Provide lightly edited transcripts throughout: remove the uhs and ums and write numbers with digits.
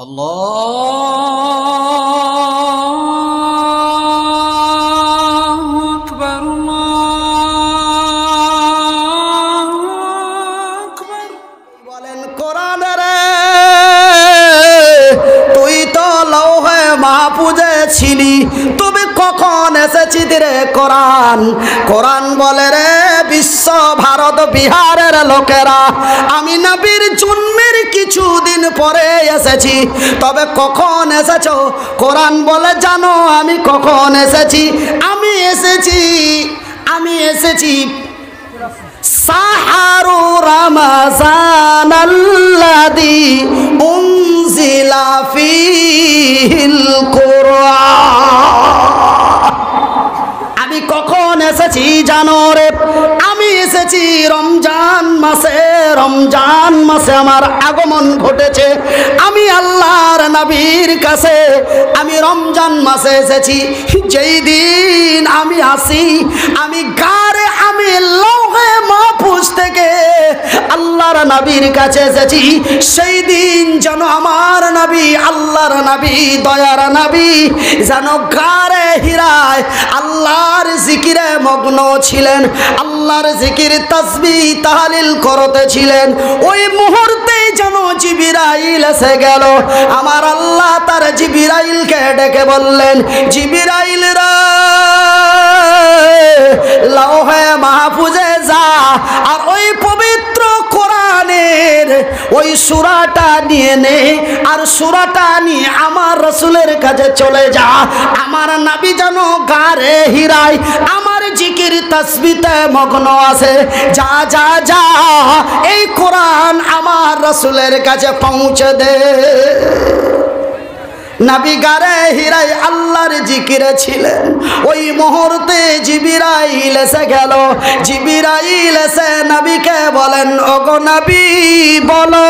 আল্লাহু আকবার আল্লাহু আকবার। বলেন কোরআনের তুই তো লৌহে মাহফুজে ছিলি, তুমি কখন এসেছিস রে কোরআন? কোরআন বলে রে বিশ্ব ভারত বিহারের লোকেরা, আমি নবীর জন্মের কিছুদিন পরে এসেছি। তবে কখন এসেছো? কোরআন বলে জানো আমি কখন এসেছি? আমি এসেছি সাহারু রমজান আল্লাযী উনজিলা ফীহিল কুরআন। আমি কখন এসেছি জানো রে? আমি এসেছি রমজান মাসে আমার আগমন ঘটেছে। আমি আল্লাহর নবীর কাছে আমি রমজান মাসে এসেছি। যেই দিন আমি আসি, আমি গারে আমি লৌহে মাহফুজ থেকে আল্লাহর নবীর কাছে এসেছি। সেই দিন যেন আমার নবী, আল্লাহর নবী, দয়ার নবী যেন গারে হিরায় আল্লাহর জিকিরে মগ্ন ছিলেন, আল্লাহর জিকির তাসবিহ তাহলিল করতেছিলেন। ওই মুহূর্তে যেন জিবরাইল এসে গেল। আমার আল্লাহ তার জিবরাইলকে ডেকে বললেন, জিবরাইল রে লৌহে মাহফুজে যা, আর ওই পবিত্র কোরআনের ওই সূরাটা নিয়ে নে, আর সূরাটা নিয়ে আমার রাসূলের কাছে চলে যা। আমার নবী যেন গারে হিরায় আমার জিকির তাসবিতে মগ্ন আছে। যা যা যা, এই কোরআন আমার রাসূলের কাছে পৌঁছে দে। নবী গারে হিরায় আল্লাহর জিকিরে ছিলেন। ওই মুহূর্তে জিবরাইল এসে গেল। জিবরাইল এসে নবীকে বলেন, ওগো নবী বলো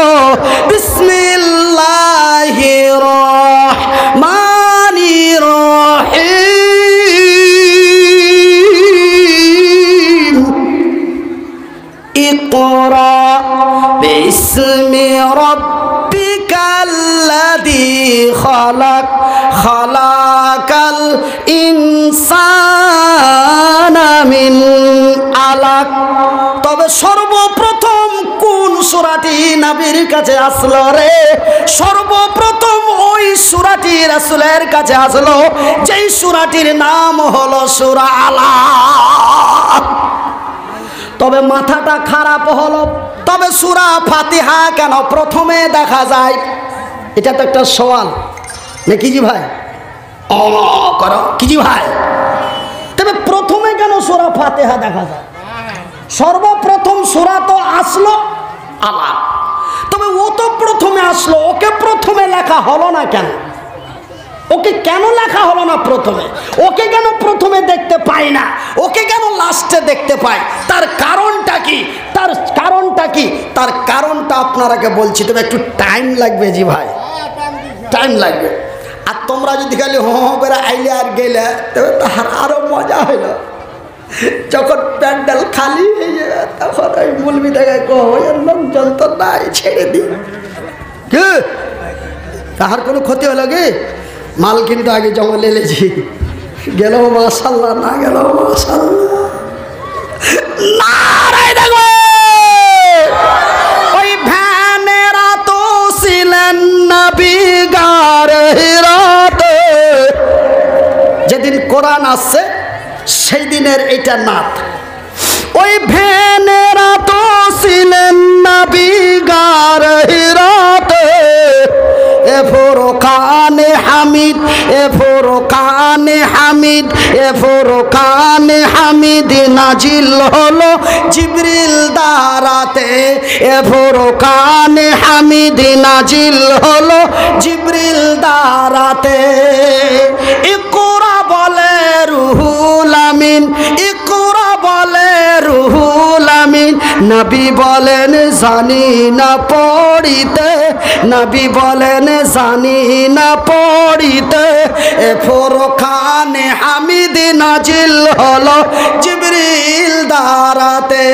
বিসমিল্লাহির রহমানির রহিম, ইকরা বিসমি রাব্বিকাল্লাযী খালাক, খালাকাল ইনসানা মিন আলাক। তবে সর্বপ্রথম কোন সূরাটি নবীর কাছে আসলো রে? সর্বপ্রথম ওই সূরাটি রাসূলের কাছে আসলো, যেই সূরাটির নাম হলো সূরা আলাক। তবে মাথাটা খারাপ হলো, তবে সূরা ফাতিহা কেন প্রথমে দেখা যায়? এটা তো একটা সওয়াল নাকি জি ভাই? করো কি জি ভাই? তবে প্রথমে কেন সূরা ফাতিহা দেখা যায়? সর্বপ্রথম সূরা তো আসলো আলাক, তবে ও তো প্রথমে আসলো, ওকে প্রথমে লেখা হলো না কেন? ওকে কেন লেখা হলো না প্রথমে? ওকে কেন প্রথমে দেখতে পাই না? ওকে কেন লাস্টে দেখতে পাই? তার কারণটা কি? তার কারণটা আপনারাকে বলছি, তবে একটু টাইম লাগবে জি ভাই, টাইম লাগবে। আর তোমরা যদি খালি করে আইলে আর গেলে, তবে তার আরো মজা হইল। যখন প্যান্ডেল খালি হয়ে যাবে তখন ওই মুলবি দেখে লোকজন তো নাই, ছেড়ে দিই। কি তাহার কোনো ক্ষতি হলো কি? মাল কিন্তু আগে জমা লেলেছি, গেল মাশাআল্লাহ, না গেল মাশাআল্লাহ। ওই ভ্যানেরা তো ছিলেন নবী গারে হিরাতে। যেদিন কোরআন আসছে সেই দিনের এটা নাত। ওই ভ্যানেরা তো ছিলেন নবী গারে হিরাতে। এ ফুরকানে হামিদ, এ ফুরকানে হামিদ, এ ফুরকানে হামিদ নাজিল হলো জিবরিল দ্বারাতে। এ ফুরকানে হামিদ নাজিল হলো জিবরিল দ্বারাতে। ইকরা বলে রুহুল আমিন, ইকরা বলে রুহুল আমিন। নবী বলেন জানি না পড়িতে, নবী বলেন জানি না পড়িতে। এ ফুরকানে হামিদ নাজিল হলো জিবরিল দ্বারাতে।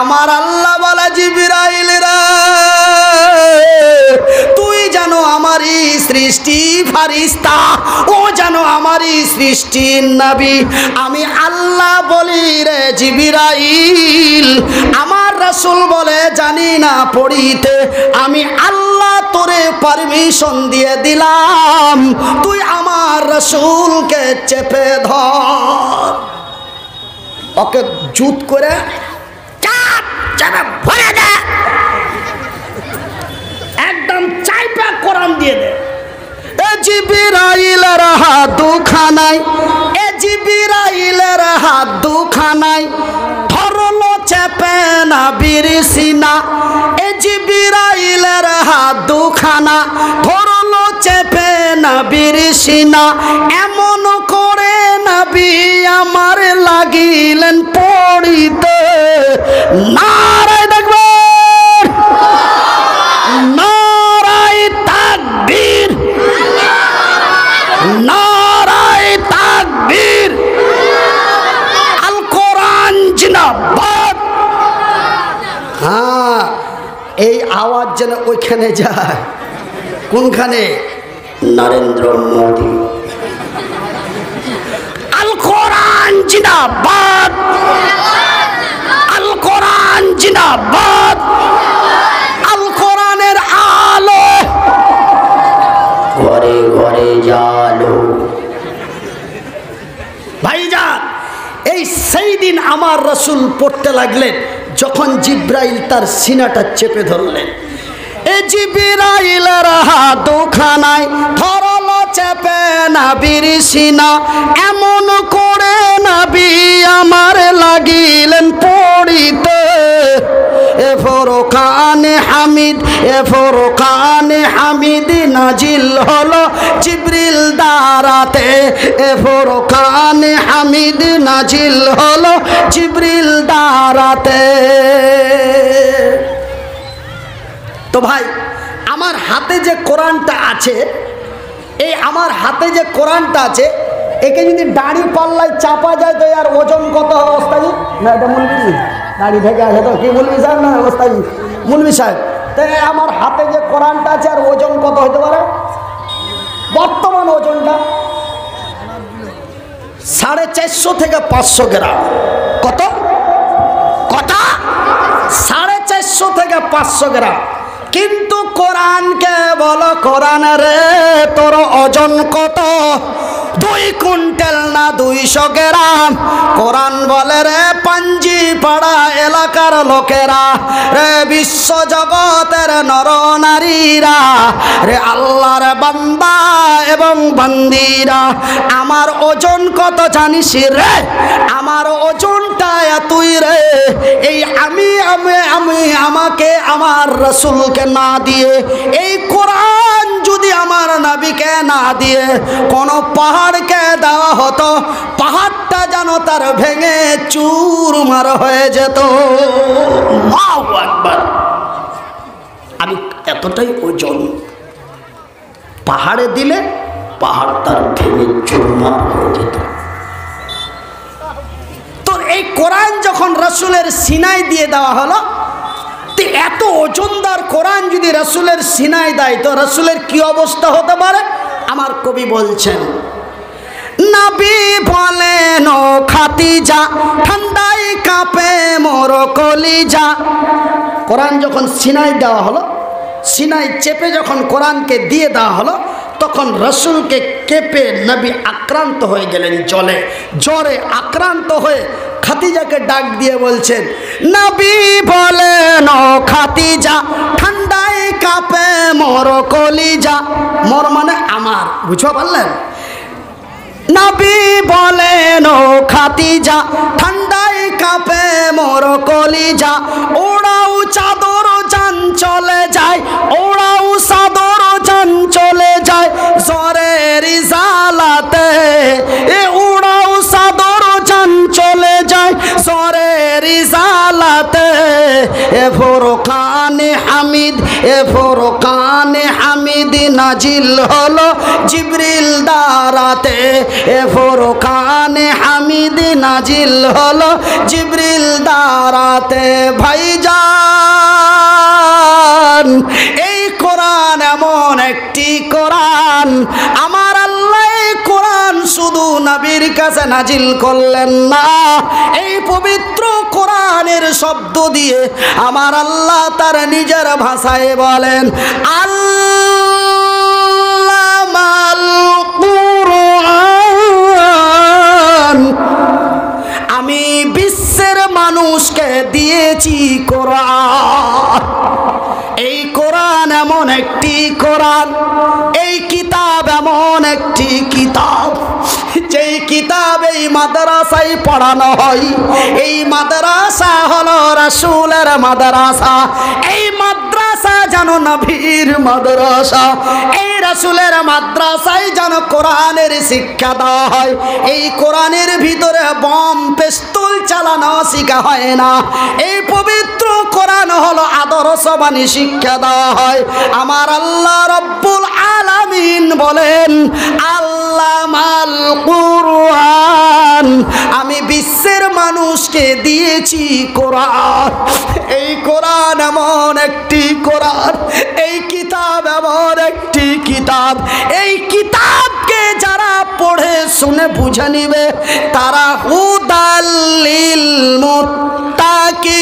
আমার আল্লাহ বলে জিবরাইল রে তুই যেন যেন আমারই সৃষ্টি ফারিস্তা, ও যেন আমারই সৃষ্টি নবী। আমি আল্লাহ বলি রে জিবরাইল, আমার রাসূল বলে জানি না পড়িতে, আমি আল্লাহ তোরে পারমিশন দিয়ে দিলাম, তুই আমার রাসূলকে চেপে ধর, ওকে জুত করে চাপ চাপে ভরে দে, একদম চাইপা কোরআন দিয়ে দে। এ জিবরাইলের হাত দুখানায়, এ জিবরাইলের হাত দুখানায় ধরলো চেপে নবীর সিনা, এ জিবরাইলের হাত দুখানা ধরলো চেপে নবীর সিনা, এমন করে নবী আমার লাগিলেন পড়িতে। নারায়ে তাকবীর, নারায়ে তাকবীর, নারায়ে তাকবীর, আল কোরআন জিন্দাবাদ। হ্যাঁ, এই আওয়াজ যেন ওইখানে যায়। কোনখানে? নরেন্দ্র মোদী। আল কোরআন জিন্দাবাদ, আল কোরআন জিন্দাবাদ, আল কোরআনের আলো ঘরে ঘরে জালো। ভাইজান, এই সেই দিন আমার রাসূল পড়তে লাগলেন যখন জিবরাইল তার সিনাটা চেপে ধরলেন। এ জিবরাইলের হাত দুখানায় ধরলো চেপে নবীর সিনা, এমন করে নবী আমার লাগিলেন পড়িতে। এ ফুরকানে হামিদ, এ ফুরকানে হামিদ নাজিল হলো জিবরিল দ্বারাতে, এ ফুরকানে হামিদ নাজিল হলো জিবরিল দ্বারাতে। তো ভাই, আমার হাতে যে কোরআনটা আছে, এই আমার হাতে যে কোরআনটা আছে, একে যদি দাড়ি পাল্লায় চাপা যায় তো আর ওজন কত হবে ওস্তাদ? না এটা মুলবি দাড়ি থেকে আছে তো, কি মুলবি সাহেব? না ওস্তাদ মুলবি সাহেব। তাই আমার হাতে যে কোরআনটা আছে আর ওজন কত হতে পারে? বর্তমান ওজনটা 450 থেকে 500 গ্রাম। কত কত? 450 থেকে 500 গ্রাম। কিন্তু কোরআনকে বলো, কোরআন রে তোর ওজন কত? 2 কুইন্টাল না 200 গ্রাম। কোরআন বলে রে পাঞ্জি পাড়া এলাকার লোকেরা, রে বিশ্ব জগতের নর নারীরা, রে আল্লাহর বান্দা এবং বান্দিরা, আমার ওজন কত জানিস রে? আমার ওজনটা তুই রে, এই আমি আমি আমি আমাকে আমার রাসূলকে না দিয়ে, এই কোরআন যদি আমার নবীকে না দিয়ে কোন পাহাড়কে দেওয়া হতো, পাহাড়টা যেন তার ভেঙে চুরমার হয়ে যেত। আল্লাহু আকবার। আমি এতটাই ওজন, পাহাড়ে দিলে পাহাড় তার ভেঙে চুরমার হয়ে যেত। তো এই কোরআন যখন রাসূলের সিনায় দিয়ে দেওয়া হলো, এত ওজনদার কোরআন যদি রাসূলের সিনায় দেয় তো রাসূলের কি অবস্থা হতে পারে? আমার কবি বলছেন, নবী বলেন ও খাদিজা, ঠান্ডায় কাঁপে মোর কলিজা। কোরআন যখন সিনায় দেওয়া হলো, সিনায় চেপে যখন কোরআনকে দিয়ে দেওয়া হলো, তখন রাসূলকে কেঁপে নবী আক্রান্ত হয়ে গেলেন, জ্বরে আক্রান্ত হয়ে খাদিজাকে ডাক দিয়ে বলছেন, নবী বলেন ও খাদিজা, ঠান্ডায় কাঁপে মোর কলিজা। মোর মানে আমার, বুঝতে পারলেন? নবী বলেন ও খাদিজা, ঠান্ডায় কাঁপে মোর কলিজা। ওড়াও চাদর জান চলে যায়, ওড়াও চাদর জান চলে যায়, জ্বরের জ্বালাতে। এ উড়াও চাদর জান চলে যায়, জ্বরের জ্বালাতে। এ ফুরকানে হামিদ, এ ফুরকানে হামিদ নাজিল হলো জিবরিল দ্বারাতে, এ ফুরকানে হামিদ নাজিল হলো জিবরিল দ্বারাতে। ভাইজান, এই কোরআন এমন একটি কোরআন, আমার আল্লাহ এই কোরআন শুধু নবীর কাছে নাজিল করলেন না, এই পবিত্র কোরআনের শব্দ দিয়ে আমার আল্লাহ তার নিজের ভাষায় বলেন আল্লামাল কুরআন, আমি বিশ্বের মানুষকে দিয়েছি কোরআন। এই কোরআন এমন একটি কোরআন, এই কিতাব এমন একটি কিতাব, যেই কিতাব এই মাদ্রাসায় পড়ানো হয়। এই মাদ্রাসা হলো রাসূলের মাদ্রাসা, এই মাদ্রাসা যেন নবীর মাদ্রাসা, এই রাসূলের মাদ্রাসায় যেন কোরআনের শিক্ষা দেওয়া হয়। এই কোরআনের ভিতরে বম পিস্তল চালানো শেখা হয় না, এই পবিত্র কোরআন হলো আদর্শবাণী শিক্ষা দেওয়া হয়। আমার আল্লাহ রব্বুল আলামিন বলেন আল্লামাল কুরআন, আমি বিশ্বের মানুষকে দিয়েছি কোরআন। এই কোরআন এমন একটি কোরআন, এই কিতাব এমন একটি কিতাব, এই কিতাবকে যারা পড়ে শুনে বুঝে নিবে তারা হুদাল লিল মুত্তাকিন,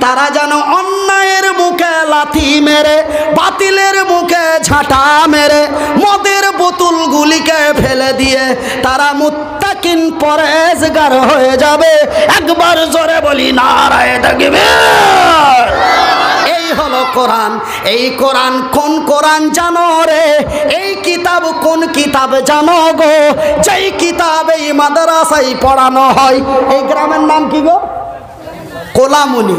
তারা যেন অন্যায়ের মুখে লাথি মেরে, বাতিলের মুখে ঝাঁটা মেরে, মদের বোতলগুলিকে ফেলে দিয়ে তারা মুত্তাকিন পরেজগার হয়ে যাবে। একবার জোরে বলি নারায়ে তাকবীর। এই হলো কোরআন। এই কোরআন কোন কোরআন জানো রে? এই কিতাব কোন কিতাব জানো গো? যেই কিতাব এই মাদ্রাসায় পড়ানো হয়। এই গ্রামের নাম কি গো? কোলামুনি।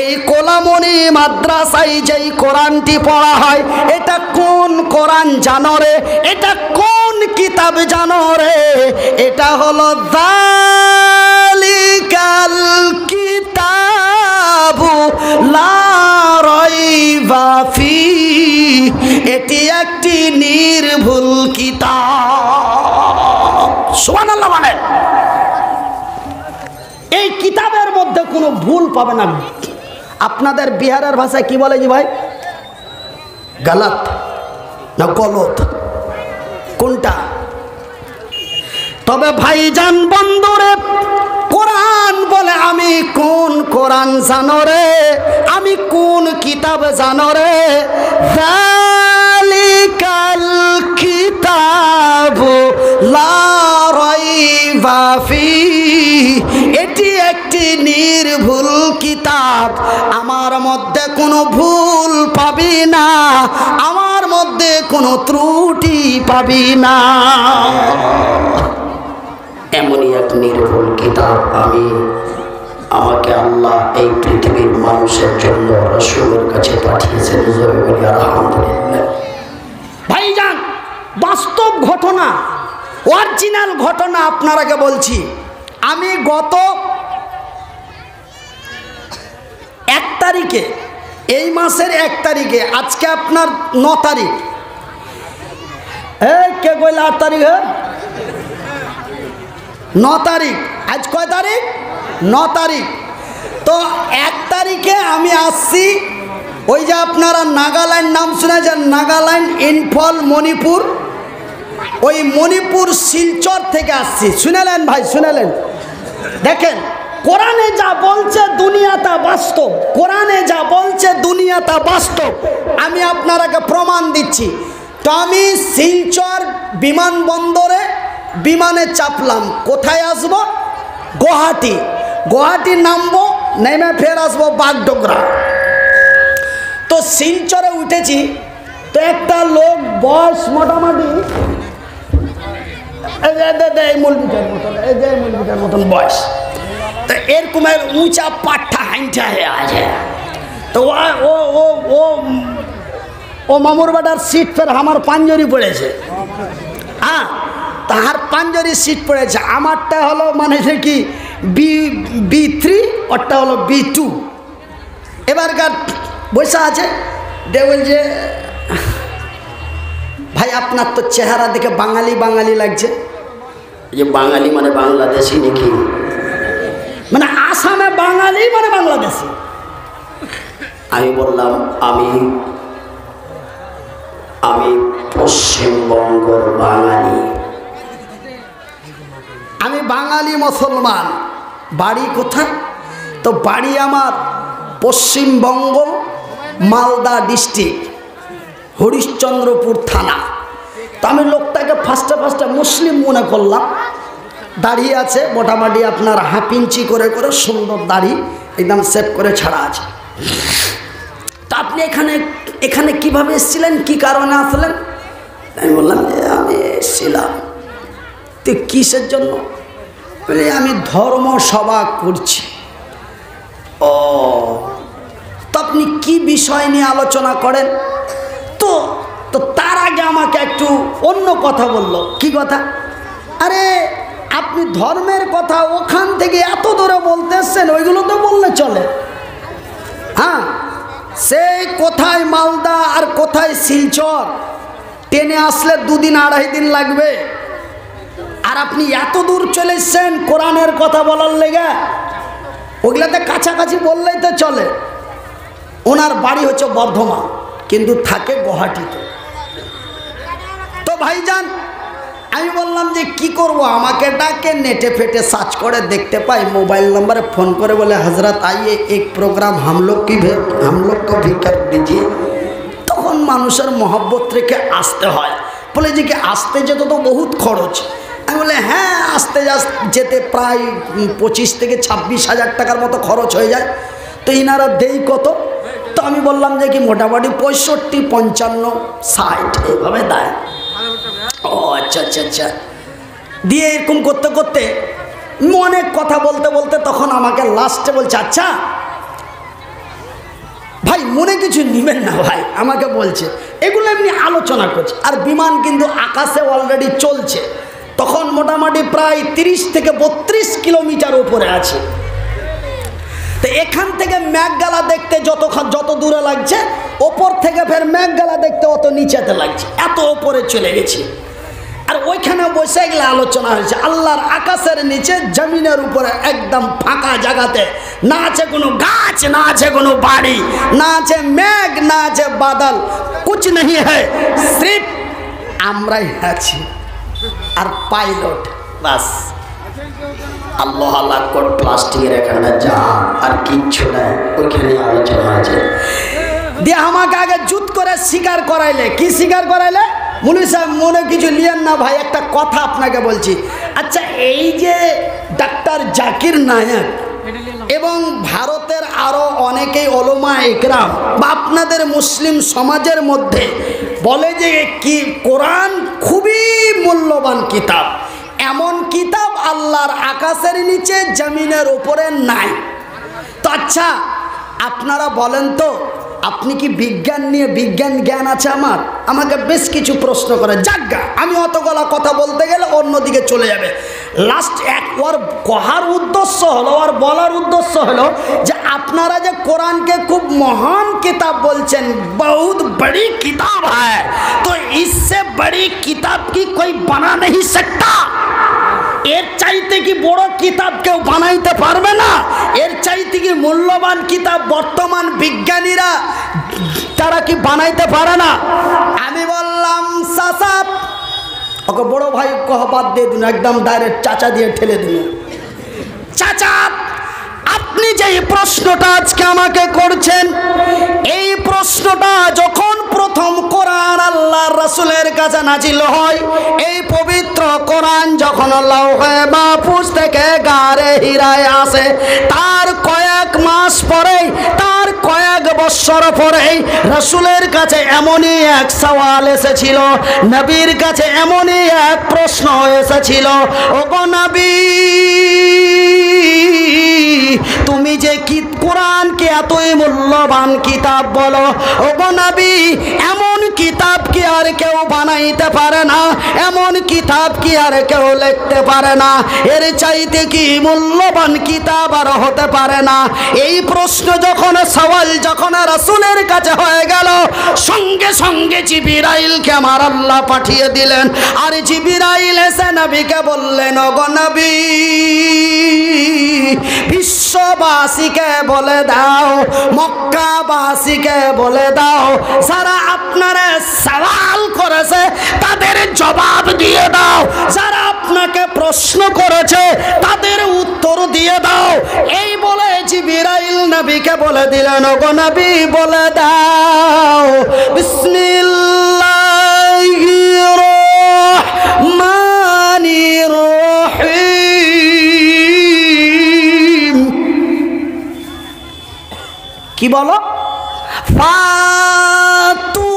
এই কোলামনি মাদ্রাসায় যেই কোরআনটি পড়া হয়, এটা কোন কোরআন জানো রে? এটা কোন কিতাব জানো রে? এটা হলো যালিকাল কিতাবু লা রাইবা ফিহি, এটি একটি নির্ভুল কিতাব। সুবহানাল্লাহ বলেন। এই কিতাবের মধ্যে কোনো ভুল পাবে না। আপনাদের বিহারের ভাষায় কি বলে জি ভাই? গলত না গলত, কোনটা? তবে ভাইজান বন্ধুরে, কোরআন বলে আমি কোন কোরআন জানো রে? আমি কোন কিতাব জানো রে? যালিকাল কিতাবু লা রাইবা ফিহি, এটি একটি নির্ভুল কিতাব। আমার মধ্যে কোনো ভুল পাবি না, আমার মধ্যে কোনো ত্রুটি পাবি না। এমনই এক নির্ভুল কিতাব আমাকে আল্লাহ এই পৃথিবীর মানুষের জন্য রাসূলের কাছে পাঠিয়েছেন। জোরে বলি আলহামদুলিল্লাহ। ভাইজান, বাস্তব ঘটনা, অরিজিনাল ঘটনা আপনারাকে বলছি। আমি গত 1 তারিখে, এই মাসের 1 তারিখে, আজকে আপনার 9 তারিখ, কে কইল 8 তারিখ? 9 তারিখ। আজ কয় তারিখ? 9 তারিখ। তো 1 তারিখে আমি আসছি, ওই যে আপনারা নাগাল্যান্ড নাম শুনেছেন, নাগাল্যান্ড, ইম্ফল, মণিপুর, ওই মণিপুর শিলচর থেকে আসছি। শুনেলেন ভাই? শুনেলেন? দেখেন, কোরআনে যা বলছে দুনিয়াটা বাস্তব, কোরআনে যা বলছে দুনিয়াটা বাস্তব। আমি আপনারাকে প্রমাণ দিচ্ছি। তো আমি শিলচর বিমানবন্দরে বিমানে চাপলাম। কোথায় আসব? গুয়াহাটি। গুয়াহাটি নামবো, নেমে ফের আসবো বাগডোগরা। তো শিলচরে উঠেছি, তো একটা লোক বয়স মোটামুটি এই মূলবিটার মতন বয়স, তো এরকমের উঁচা পাঠা হাইটা হয়ে আছে। তো ও মামুর বাটার সিট ফের আমার পাঞ্জরি পড়েছে। হ্যাঁ, তাহার পাঞ্জরি সিট পড়েছে। আমারটা হলো মানে সে কি B3, ওরটা হলো B2। এবারকার বৈশা আছে, দে বলছে ভাই আপনার তো চেহারা দেখে বাঙালি বাঙালি লাগছে। যে বাঙালি মানে বাংলাদেশি নাকি? মানে আসামে বাঙালি মানে বাংলাদেশি। আমি বললাম আমি পশ্চিমবঙ্গের বাঙালি, আমি বাঙালি মুসলমান। বাড়ি কোথায়? তো বাড়ি আমার পশ্চিমবঙ্গ, মালদা ডিস্ট্রিক্ট, হরিশ্চন্দ্রপুর থানা। তো আমি লোকটাকে ফার্স্টে মুসলিম মনে করলাম। দাড়ি আছে মোটামুটি আপনার 1/2 ইঞ্চি করে সুন্দর দাড়ি, একদম সেভ করে ছাড়া আছে। তা আপনি এখানে কিভাবে এসেছিলেন, কি কারণে আসলেন? আমি বললাম যে আমি এসেছিলাম। তো কিসের জন্য? বলে আমি ধর্ম সভা করছি। ও, তো আপনি কি বিষয় নিয়ে আলোচনা করেন? তো তার আগে আমাকে একটু অন্য কথা বললো। কি কথা? আরে আপনি ধর্মের কথা ওখান থেকে এত দূরে বলতে এসছেন, ওইগুলো তো বললে চলে। হ্যাঁ, সেই কোথায় মালদা আর কোথায় শিলচর, ট্রেনে আসলে 2 দিন 2.5 দিন লাগবে। আর আপনি এত দূর চলে এসছেন কোরআনের কথা বলার লেগে, ওগুলাতে কাছাকাছি বললেই তো চলে। ওনার বাড়ি হচ্ছে বর্ধমান, কিন্তু থাকে গুয়াহাটিতে। তো ভাইজান, আমি বললাম যে কি করব, আমাকে ডাকে, নেটে ফেটে সার্চ করে দেখতে পাই, মোবাইল নম্বরে ফোন করে বলে হজরত आइए एक प्रोग्राम हम लोग को भी कर दीजिए। তখন মানুষের মহব্বত রেখে আসতে হয়। বলে যে কি আসতে যেতে তো বহুত খরচ। আমি বলে হ্যাঁ, আসতে যেতে প্রায় 25 থেকে 26 হাজার টাকার মতো খরচ হয়ে যায়। তো ইনারা দেই কত? তো আমি বললাম যে কি মোটামুটি 65, 55, 60 এইভাবে দেয়। ও আচ্ছা আচ্ছা আচ্ছা। দিয়ে এরকম করতে করতে অনেক কথা বলতে বলতে তখন আমাকে লাস্টে বলছে, আচ্ছা ভাই মনে কিছু নেবেন না ভাই, আমাকে বলছে এগুলো এমনি আলোচনা করছে। আর বিমান কিন্তু আকাশে অলরেডি চলছে। তখন মোটামুটি প্রায় 30 থেকে 32 কিলোমিটার উপরে আছে। তো এখান থেকে মেঘগালা দেখতে যত দূরে লাগছে, ওপর থেকে ফের মেঘগালা দেখতে অত নিচেতে লাগছে, এত ওপরে চলে গেছি। আর ওইখানে বসে গেলে আলোচনা হয়েছে আল্লাহর আকাশের নিচে, জমিনের উপরে একদম ফাঁকা জায়গাতে, না আছে কোনো গাছ, না আছে কোনো বাড়ি, না আছে মেঘ, না আছে বাদল, কুছ নেই হ্যায়, সির্ফ আমরাই আছি আর পাইলট, বাস। আল্লাহ আল্লাহ কোট প্লাস্টিকের এখানে যা, আর কিচ্ছু নাই। ওইখানে আলোচনা আছে। দিয়ে আমাকে আগে জুত করে স্বীকার করাইলে। কি স্বীকার করাইলে? মুনি সাহেব মনে কিছু লিয়েন না ভাই, একটা কথা আপনাকে বলছি। আচ্ছা, এই যে ডাক্তার জাকির নায়েক এবং ভারতের আরও অনেকেই ওলামা ইকরাম বা আপনাদের মুসলিম সমাজের মধ্যে বলে যে কি কোরআন খুবই মূল্যবান কিতাব, এমন কিতাব আল্লাহর আকাশের নিচে জমিনের উপরে নাই। তো আচ্ছা আপনারা বলেন তো, আপনি কি বিজ্ঞান নিয়ে বিজ্ঞান জ্ঞান আছে? আমাকে বেশ কিছু প্রশ্ন করে, যাজ্ঞা আমি অতগুলা কথা বলতে গেলে অন্যদিকে চলে যাবে। লাস্ট ওর কহার উদ্দেশ্য হলো, ওর বলার উদ্দেশ্য হলো যে আপনারা যে কোরআনকে খুব মহান কিতাব বলছেন, বহুত বড়ি কিতাব হ্যায়, তো इससे बड़ी किताब की कोई बना नहीं सकता। এর চাইতে কি বড় কিতাব কেউ বানাইতে পারবে না? এর চাইতে কি মূল্যবান কিতাব বর্তমান বিজ্ঞানীরা তারা কি বানাইতে পারে না? আমি বললাম চাচা, ওকে বড় ভাই কহ বাদ দিয়ে দিন, একদম ডাইরেক্ট চাচা দিয়ে ঠেলে দিন। চাচা, আপনি যে প্রশ্নটা আজকে আমাকে করছেন, এই প্রশ্নটা যখন প্রথম কোরআন আল্লাহর রাসূলের কাছে নাজিল হয়, এই পবিত্র কোরআন যখন লৌহে মাহফুজ থেকে গারে হিরায় আসে, তার কয়েক মাস পরেই, তার কয়েক বছর পরেই রাসূলের কাছে এমনই এক সওয়াল এসেছিল, নবীর কাছে এমনই এক প্রশ্ন এসেছিল, ওগো নবী, তুমি যে কি কোরআনকে এতই মূল্যবান কিতাব বলো, ওগো নবী, এমন কিতাব কি আর কেউ বানাইতে পারে না? এমন কিতাব কি আর কেউ লিখতে পারে না? এর চাইতে কি মূল্যবান কিতাব আর হতে পারে না? এই প্রশ্ন যখন সওয়াল যখন রাসূলের কাছে হয়ে গেল, সঙ্গে সঙ্গে সঙ্গে জিবরাইলকে আমার আল্লাহ পাঠিয়ে দিলেন। আর জিবরাইল এসে নবীকে বললেন, ওগো নবী, বিশ্ববাসীকে বলে দাও, মক্কাবাসীকে বলে দাও, যারা আপনারা সওয়াল করেছে তাদের জবাব দিয়ে দাও, যারা আপনাকে প্রশ্ন করেছে তাদের উত্তর দিয়ে দাও। এই বলে জিবরাইল নবীকে বলে দিলেন, ওগো নবী বলে দাও, বিসমিল্লাহির রহমানির রহিম। কি বলো? ফাতু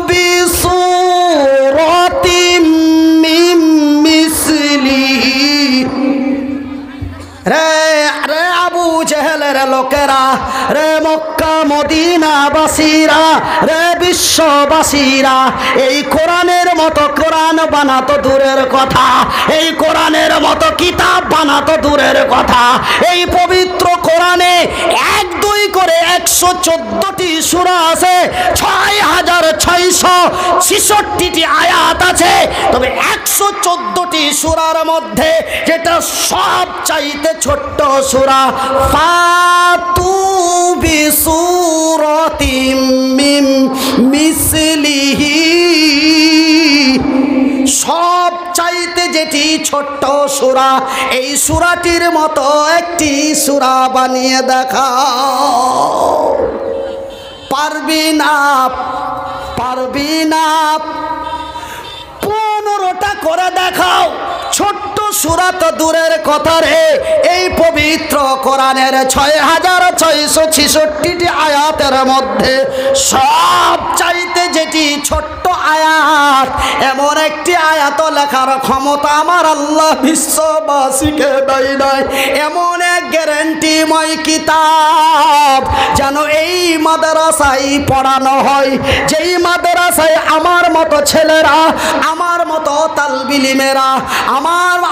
বিসূরাতিম মিন মিসলিহি। রে রে আবু জেহেলের লোকেরা, রে মক্কা মদিনাবাসীরা, রে বিশ্ববাসীরা, এই কোরআনের মতো কোরআন বানাতো দূরের কথা, এই কোরআনের মতো কিতাব বানাতো দূরের কথা। এই পবিত্র কোরআনে 1-2 করে 114টি সূরা আছে, 6666টি আয়াত আছে। তবে 114টি সূরার মধ্যে যেটা সব চাইতে ছোট্ট সূরা, ফাতু বিসূরাতিম মিন মিসলিহি, সব চাইতে যেটি ছোট্ট সূরা, এই সূরাটির মতো একটি সূরা বানিয়ে দেখাও। পারবি না, পারবি না, 15টা করে দেখাও। ছোট্ট সূরা তো দূরের কথা রে, এই পবিত্র কোরআনের 6666টি আয়াতের মধ্যে সব চাইতে যেটি ছোট্ট আয়াত, এমন একটি আয়াত লেখার ক্ষমতা আমার আল্লাহ বিশ্ববাসীকে দেয় নাই। এমন এক গ্যারান্টিময় কিতাব যেন এই মাদ্রাসায় পড়ানো হয়, যেই মাদ্রাসায় আমার মতো ছেলেরা, আমার মতো তালবিলিমেরা,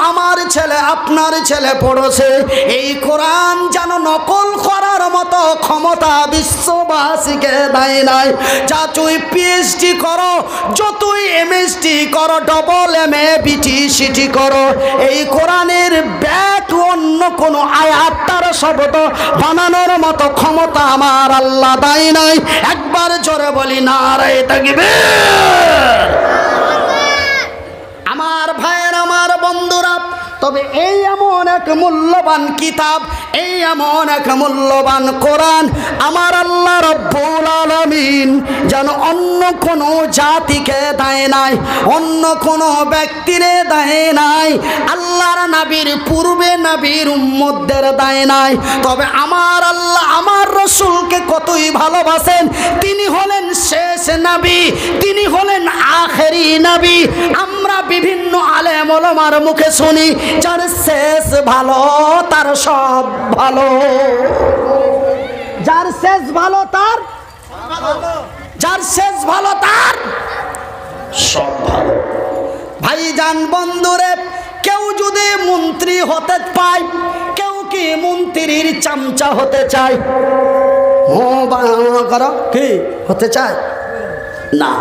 আমার ছেলে, আপনার ছেলে পড়ছে, এই কোরআন যেন নকল করার মতো ক্ষমতা বিশ্ববাসীকে দেয় নাই। যা তুই পিএইচডি করো, যতই এমএসডি করো, ডবল MA BTCT করো, এই কোরআনের ব্যাক অন্য কোনো আয়াত তার শব্দ বানানোর মতো ক্ষমতা আমার আল্লাহ দেয় নাই। একবার জোরে বলি নারে তাকবীর। আমার ভাইয়ের, আমার বন্ধুরা, তবে এই এমন এক মূল্যবান কিতাব, এই এমন এক মূল্যবান কোরআন আমার আল্লাহ রব্বুল আলামিন যেন অন্য কোনো জাতিকে দেয় নাই, অন্য কোনো ব্যক্তিরে দেয় নাই, আল্লাহর নবীর পূর্বে নবীর উম্মতদের দেয় নাই। তবে আমার আল্লাহ আমার রসুলকে কতই ভালোবাসেন। তিনি হলেন শেষ নবী, তিনি হলেন আখেরি নবী। আমরা বিভিন্ন আলেম ওলামার মুখে শুনি, যার শেষ ভালো তার সব ভালো, যার শেষ ভালো তার, যার শেষ ভালো তার সব ভালো। ভাইজান বন্ধুরে, কেউ যদি মন্ত্রী হতে পায়, কেউ কি মন্ত্রীর চামচা হতে চায়? করো কি হতে চায় না?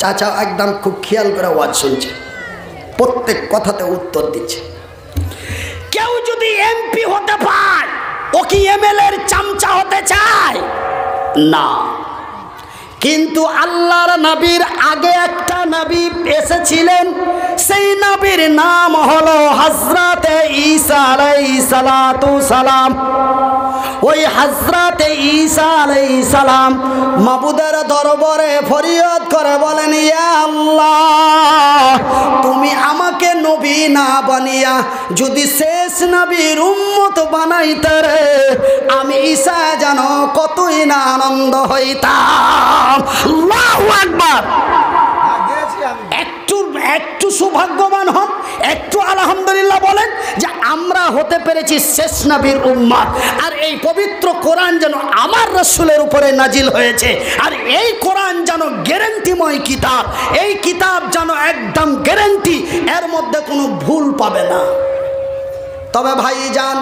চাচা একদম খুব খেয়াল করে ওয়াজ শুনছে, প্রত্যেক কথাতে উত্তর দিচ্ছে। কেউ যদি এমপি হতে পায়, ও কি MLA-র চামচা হতে চায়? না। কিন্তু আল্লাহর নবীর আগে একটা নবী এসেছিলেন, সেই নবীর নাম হলো হযরতে ঈসা আলাইহিস সালাতু সালাম। ওই হযরতে ঈসা আলাইহিস সালাম মাবুদের দরবারে ফরিয়াদ করে বলেন, ইয়া আল্লাহ, তুমি আমাকে নবী না বানিয়া যদি শেষ নবীর উম্মত বানাইতে রে, আমি ঈসা যেন কতই না আনন্দ হইতাম। আল্লাহু আকবার। একটু সৌভাগ্যবান হন, একটু আলহামদুলিল্লাহ বলেন যে আমরা হতে পেরেছি শেষ নবীর উম্মত। আর এই পবিত্র কোরআন যেন আমার রাসূলের উপরে নাজিল হয়েছে। আর এই কোরআন যেন গ্যারান্টিময় কিতাব, এই কিতাব যেন একদম গ্যারান্টি, এর মধ্যে কোনো ভুল পাবে না। তবে ভাইজান,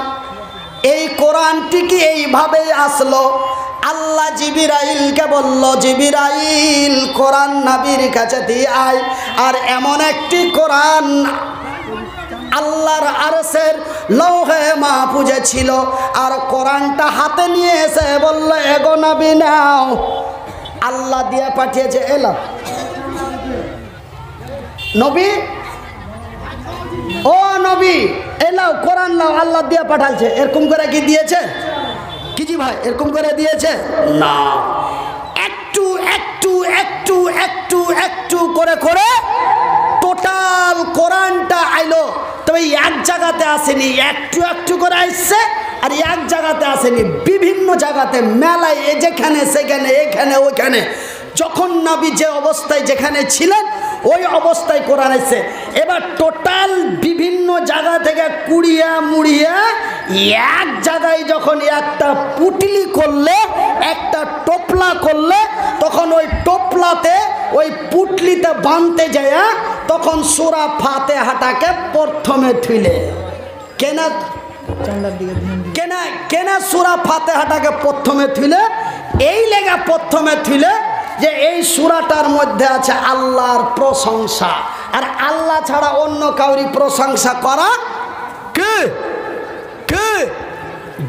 এই কোরআনটি কি এইভাবেই আসলো? আল্লাহ জিবরাইলকে বলল, জিবরাইল কোরআন নবীর কাছে দিয়ে আয়। আর এমন একটি কোরআন আল্লাহর আরশের লৌহে মাহফুজে ছিল, আর কোরআনটা হাতে নিয়ে এসে বলল, এগো নবী নাও, আল্লাহ দিয়ে পাঠিয়েছে, এলো নবী, ও নবী এলাও কোরআন নাও, আল্লাহ দিয়ে পাঠাচ্ছে। এরকম করে কি দিয়েছে? কি জি ভাই, এরকম করে দিয়েছে না। একটু একটু একটু একটু একটু করে করে টোটাল কোরআনটা আইলো। তবে এক জায়গাতে আসেনি, একটু একটু করে আসছে, আর এক জায়গাতে আসেনি, বিভিন্ন জায়গাতে মেলায়, যেখানে সেখানে, এখানে ওইখানে। যখন নবী যে অবস্থায় যেখানে ছিলেন ওই অবস্থায় কোরআন এসেছে। এবার টোটাল বিভিন্ন জায়গা থেকে কুড়িয়া মুড়িয়া এক জায়গায় যখন একটা পুটলি করলে, একটা টোপলা করলে, তখন ওই টোপলাতে ওই পুটলিতে বাঁধতে যায়, তখন সূরা ফাতিহাটাকে প্রথমে থুইলে। কেনা সূরা ফাতিহাটাকে প্রথমে থুইলে? এই লেগা প্রথমে থুইলে যে এই সূরাটার মধ্যে আছে আল্লাহর প্রশংসা, আর আল্লাহ ছাড়া অন্য কাউরি প্রশংসা করা কে কে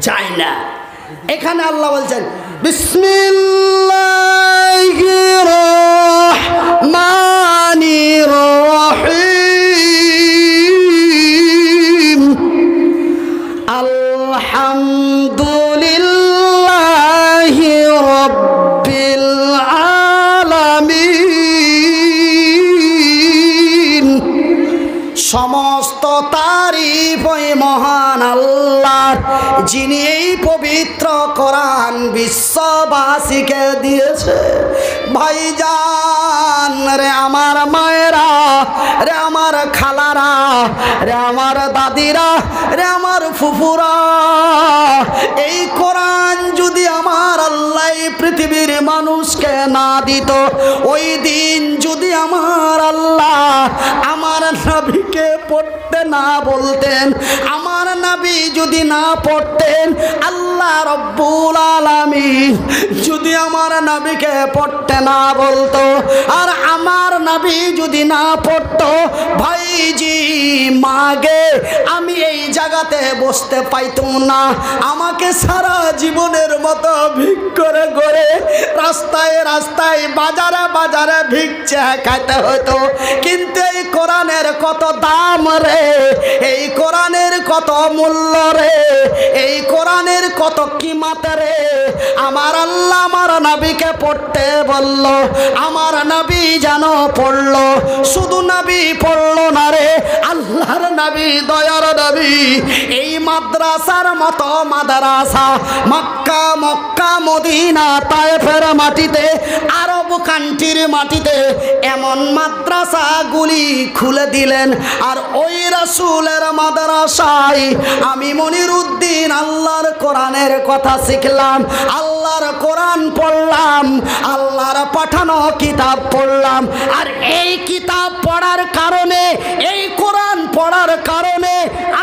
যায় না। এখানে আল্লাহ বলছেন বিসমিল্লাহির রহমানির রহিম, আলহামদুলিল্লাহি রাব্বিল আলামিন। সমস্ত তারিফ ওই মহান আল্লাহর, যিনি এই পবিত্র কোরআন বিশ্ববাসীকে দিয়েছে। ভাইজান রে, আমার মায়েরা রে, আমার খালারা রে, আমার দাদিরা রে, আমার ফুফুরা, এই কোরআন যদি আমার আল্লাহ পৃথিবীর মানুষকে না দিত, ওই দিন যদি আমার আল্লাহ আমার নবীকে পড়তে না বলতেন, আমার নবী যদি না পড়তেন, আল্লাহ রব্বুল আলামিন যদি আমার নবীকে পড়তে না বলতো, আর আমার নবী যদি না পড়তো, ভাইজি মাগে আমি এই জায়গাতে বসতে পাইতাম না। আমাকে সারা জীবনের মতো ভিক করে করে রাস্তায় রাস্তায়, বাজারে বাজারে ভিক্ষা খাইতে হতো। কিন্তু এই কোরআনের কত দাম রে, এই কোরআনের কত মূল্য রে, এই কোরআনের কত কিমাত রে। আমার আল্লাহ আমার নবীকে পড়তে বলল, আমার নবী যেন পড়লো। শুধু নবী পড়লো না রে, আল্লাহর নবী, দয়ার নবী এই মাদ্রাসার মতো মাদ্রাসা মক্কা, মক্কা মদিনা, তায়েফের মাটিতে, আরব কান্ট্রির মাটিতে এমন মাদ্রাসাগুলি খুলে দিলেন। আর ওই রাসূলের মাদ্রাসায় আমি মনিরউদ্দিন আল্লাহর কোরআনের কথা শিখলাম, আল্লাহর কোরআন পড়লাম, আল্লাহর পাঠানো কিতাব পড়লাম। আর এই কিতাব পড়ার কারণে, এই কোরআন পড়ার কারণে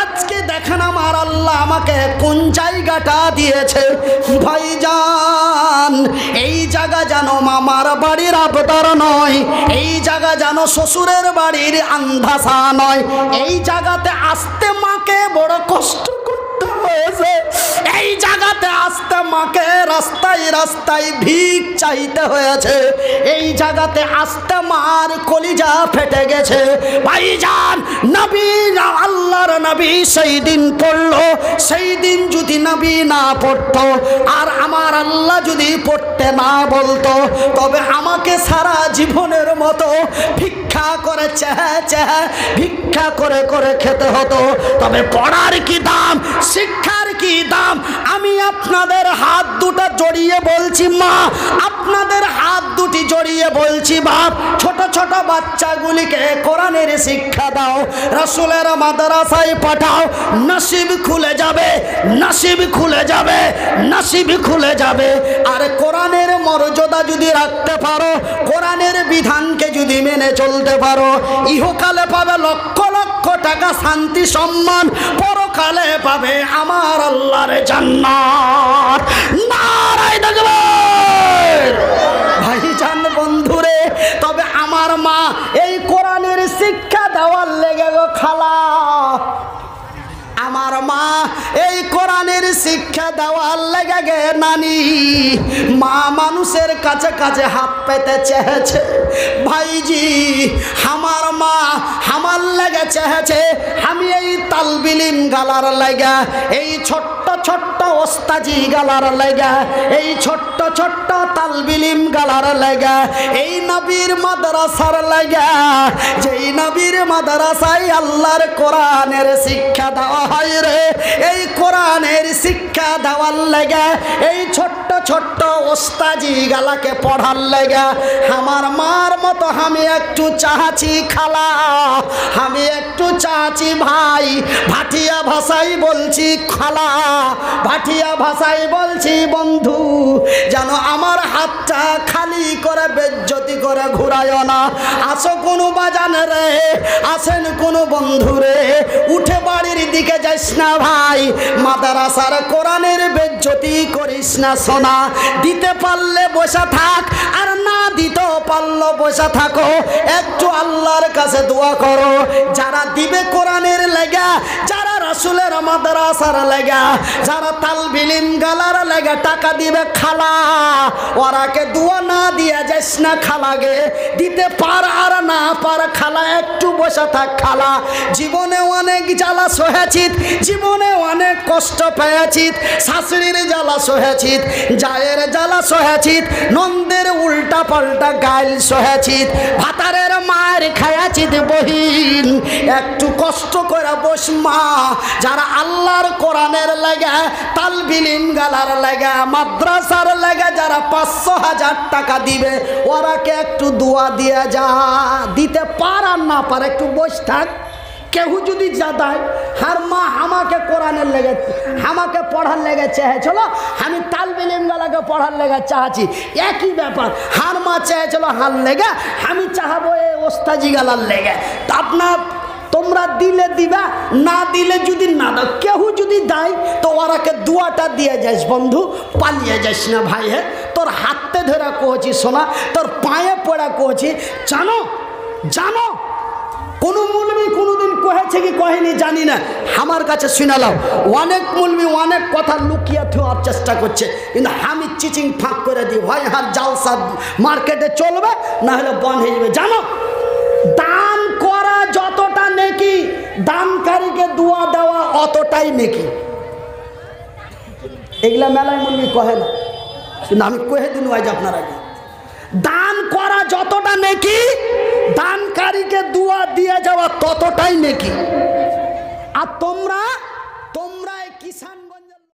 আজকে দেখেন আমার আল্লাহ আমাকে কোন জায়গাটা দিয়েছে। ভাইজান এই জায়গা যেন মামার বাড়ির আবদার নয়, এই জায়গা যেন শ্বশুরের বাড়ির আন্ধাসা নয়। এই জায়গাতে আসতে মাকে বড় কষ্ট করতে হয়েছে, এই জায়গাতে আসতে মাকে রাস্তায় রাস্তায় ভিক চাইতে হয়েছে, এই জায়গাতে আসতে মার কলিজা ফেটে গেছে। ভাইজান নবী, আল্লাহর নবী সেই দিন পড়লো, সেই দিন যদি নবী না পড়তো, আর আমার আল্লাহ যদি পড়তে না বলতো, তবে আমাকে সারা জীবনের মতো ভিক্ষা করে চেহে চেহে ভিক্ষা করে করে খেতে হতো। তবে পড়ার কি দাম, শিক্ষার কি দাম, আমি আপনাদের হাত দুটো জড়িয়ে বলছি মা, আপনাদের হাত দুটি জড়িয়ে বলছি বাপ, ছোট ছোট বাচ্চাগুলিকে কোরআনের শিক্ষা দাও, রাসূলের মাদ্রাসায় পাঠাও, নসিব খুলে যাবে, নসিব খুলে যাবে, নসিব খুলে যাবে। আর কোরআনের মর্যাদা যদি রাখতে পারো, কোরআনের বিধানকে যদি মেনে চলতে পারো, ইহকালে পাবে লক্ষ লক্ষ টাকা শান্তি সম্মান, পরকালে পরকালে পাবে আমার আল্লাহর জান্নাত। নারায়ে তাকবীর। ভাইজান বন্ধুরে, তবে আমার মা এই কোরআনের শিক্ষা দেওয়ার লেগে গো খালা, আমার মা এই কোরআনের শিক্ষা দেওয়ার লেগে গে নানি, মা মানুষের কাছে কাছে হাত পেতে চেয়েছে। ভাইজি আমার মা আমার লেগে চেয়েছে আমি এই তালবিলিম গালার লেগা, এই ছোট্ট ছোট্ট ওস্তাজি গালার লেগা, এই ছোট্ট ছোট্ট তালবিলিম গালার লেগা, এই নবীর মাদ্রাসার লেগা, যেই নবীর মাদ্রাসায় আল্লাহর কোরআনের শিক্ষা দেওয়া হয় রে, এই কোরআনের শিক্ষা দেওয়ার লেগা, এই ছোট্ট ছোট্ট ওস্তাজি গালাকে পড়ার লেগা আমার মার মতো আমি একটু চাহাছি খালা, আমি একটু চাহাছি ভাই। ভাটিয়া ভাষায় বলছি খালা, ভাটিয়া ভাষায় বলছি বন্ধু, যেন আমার হাতটা খালি করে বেজ্জতি করে ঘুরায় না। আসো কোনো বাজান রে, আসেন কোনো বন্ধু রে, উঠে বাড়ির দিকে যাইস না ভাই, মাদ্রাসার কোরআনের বেজ্জতি করিস না সোনা। দিতে পারলে বসে থাক, আর না দিতে পারলে বসে থাকো, একটু আল্লাহর কাছে দোয়া করো। যারা দিবে কোরআনের লেগা, যারা রাসূলের মাদ্রাসার লেগা, যারা তালবিলিম গালার লেগা টাকা দিবে খালা, ওরাকে দোয়া না দিয়া যাস না খালাগে। দিতে পার আর না পার খালা, একটু বসে থাক খালা। জীবনে অনেক জ্বালা সহেছি, জীবনে অনেক কষ্ট পেয়েছি, শাশুড়ির জ্বালা সহেছি, জায়ের জ্বালা সহেছি, নন্দের উল্টা পাল্টা গাইল সহেছি, ভাতারের মায়ের খায়াছি বহিন। একটু কষ্ট করে বস মা, যারা আল্লাহর কোরআনের লাগা, তালবিলিম গালার লাগা, মাদ্রাসার লাগা যারা 500,000 টাকা দিবে, ওরাকে একটু দোয়া দিয়ে যা। দিতে পার আর না পার একটু বস থাক। কেউ যদি জাদায় হার মা আমাকে কোরআনের লেগে, আমাকে পড়ার লেগে চেয়েছিল, আমি তালবিলিম গালাকে পড়ার লেগে চাচ্ছি, একই ব্যাপার। হার মা চেয়েছিল হার লেগে, আমি চাহাবো এই ওস্তাজি গালার লেগে। আপনার তোমরা দিলে দিবা, না দিলে যদি না দাও, কেউ যদি দেয় তো ওরাকে দুয়াটা দিয়ে যাস বন্ধু, পালিয়ে যাস না ভাই। হে তোর হাতে ধরে কহছি শোনা, তোর পায়ে পড়া কহছি, জানো জানো কোন মুলবি কোনোদিন কহেছে কি কহেনি জানি না, আমার কাছে শুনালাম অনেক মুলবি অনেক কথা লুকিয়ে থাকার চেষ্টা করছে, কিন্তু আমি চিচিং ফাঁক করে দিই ভাই, হার জালসা মার্কেটে চলবে, না হলে বন্ধ হয়ে যাবে। জানো দান করা যতটা নেকি, দানকারীকে দোয়া দেওয়া অতটাই নেকি। এগুলা মেলায় মুলবি কহে না, কিন্তু আমি কহে দিন আজ আপনার আগে, দান করা যতটা নেকি, দানকারীকে দোয়া দিয়ে যাওয়া ততটাই নেকি। আর তোমরা কিষান